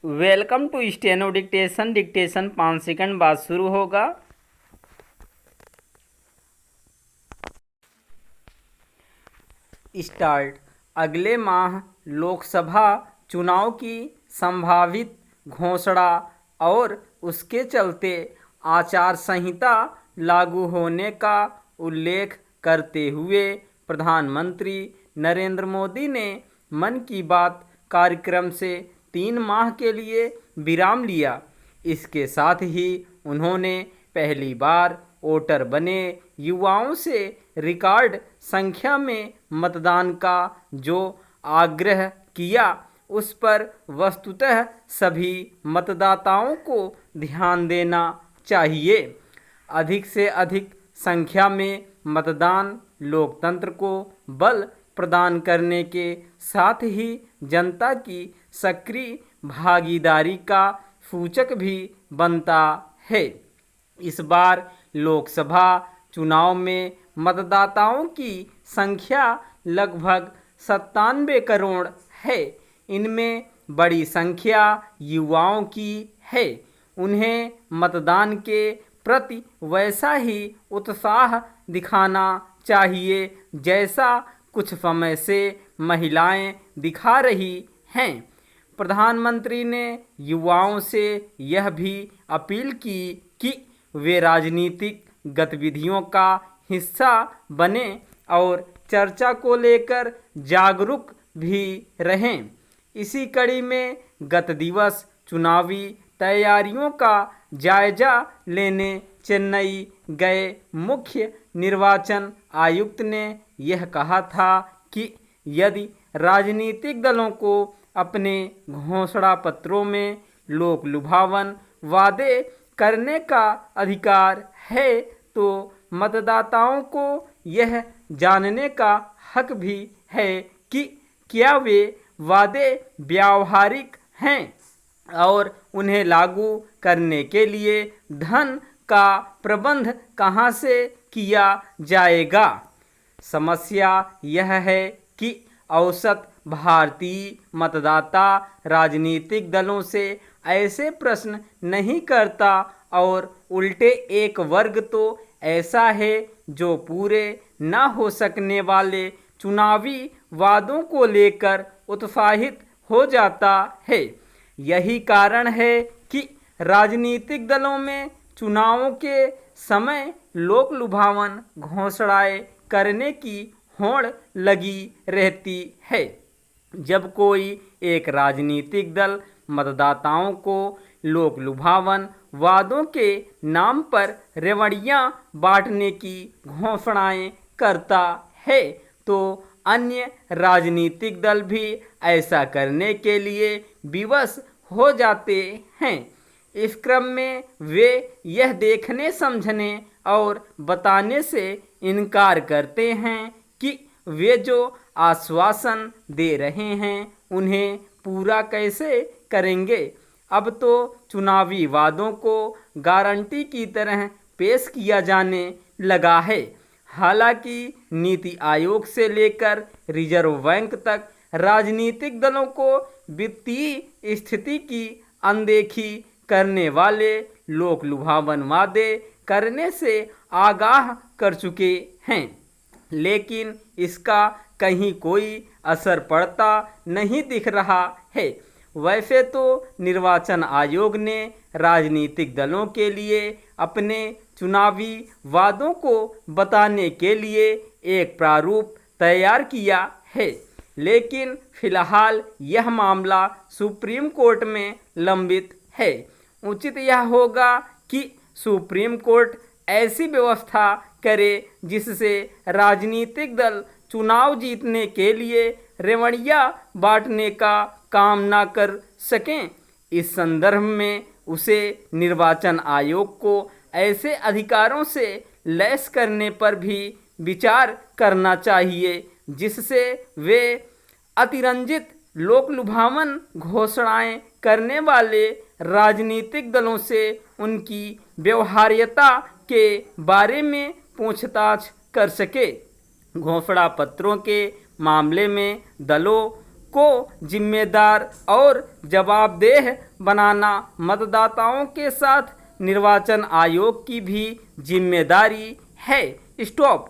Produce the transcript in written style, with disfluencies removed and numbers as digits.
Welcome to steno dictation. Dictation 5 second बाद शुरू होगा। स्टार्ट। अगले माह लोकसभा चुनाव की संभावित घोषणा और उसके चलते आचार संहिता लागू होने का उल्लेख करते हुए प्रधानमंत्री नरेंद्र मोदी ने मन की बात कार्यक्रम से 3 माह के लिए विराम लिया। इसके साथ ही उन्होंने पहली बार वोटर बने युवाओं से रिकॉर्ड संख्या में मतदान का जो आग्रह किया, उस पर वस्तुतः सभी मतदाताओं को ध्यान देना चाहिए। अधिक से अधिक संख्या में मतदान लोकतंत्र को बल प्रदान करने के साथ ही जनता की सक्रिय भागीदारी का सूचक भी बनता है। इस बार लोकसभा चुनाव में मतदाताओं की संख्या लगभग 97 करोड़ है। इनमें बड़ी संख्या युवाओं की है। उन्हें मतदान के प्रति वैसा ही उत्साह दिखाना चाहिए जैसा कुछ समय से महिलाएं दिखा रही हैं। प्रधानमंत्री ने युवाओं से यह भी अपील की कि वे राजनीतिक गतिविधियों का हिस्सा बने और चर्चा को लेकर जागरूक भी रहें। इसी कड़ी में गत दिवस चुनावी तैयारियों का जायजा लेने चेन्नई गए मुख्य निर्वाचन आयुक्त ने यह कहा था कि यदि राजनीतिक दलों को अपने घोषणा पत्रों में लोक लुभावन वादे करने का अधिकार है तो मतदाताओं को यह जानने का हक भी है कि क्या वे वादे व्यावहारिक हैं और उन्हें लागू करने के लिए धन का प्रबंध कहां से किया जाएगा। समस्या यह है कि औसत भारतीय मतदाता राजनीतिक दलों से ऐसे प्रश्न नहीं करता और उल्टे एक वर्ग तो ऐसा है जो पूरे न हो सकने वाले चुनावी वादों को लेकर उत्साहित हो जाता है। यही कारण है कि राजनीतिक दलों में चुनावों के समय लोक लुभावन घोषणाएं करने की होड़ लगी रहती है। जब कोई एक राजनीतिक दल मतदाताओं को लोक लुभावन वादों के नाम पर रेवड़ियां बांटने की घोषणाएं करता है तो अन्य राजनीतिक दल भी ऐसा करने के लिए विवश हो जाते हैं। इस क्रम में वे यह देखने समझने और बताने से इनकार करते हैं कि वे जो आश्वासन दे रहे हैं उन्हें पूरा कैसे करेंगे। अब तो चुनावी वादों को गारंटी की तरह पेश किया जाने लगा है। हालांकि नीति आयोग से लेकर रिजर्व बैंक तक राजनीतिक दलों को वित्तीय स्थिति की अनदेखी करने वाले लोक लुभावन वादे करने से आगाह कर चुके हैं, लेकिन इसका कहीं कोई असर पड़ता नहीं दिख रहा है। वैसे तो निर्वाचन आयोग ने राजनीतिक दलों के लिए अपने चुनावी वादों को बताने के लिए एक प्रारूप तैयार किया है, लेकिन फिलहाल यह मामला सुप्रीम कोर्ट में लंबित है। उचित यह होगा कि सुप्रीम कोर्ट ऐसी व्यवस्था करे जिससे राजनीतिक दल चुनाव जीतने के लिए रेवड़ियां बांटने का काम ना कर सकें। इस संदर्भ में उसे निर्वाचन आयोग को ऐसे अधिकारों से लैस करने पर भी विचार करना चाहिए जिससे वे अतिरंजित लोक लुभावन घोषणाएं करने वाले राजनीतिक दलों से उनकी व्यवहार्यता के बारे में पूछताछ कर सके। घोषणा पत्रों के मामले में दलों को जिम्मेदार और जवाबदेह बनाना मतदाताओं के साथ निर्वाचन आयोग की भी जिम्मेदारी है। स्टॉप।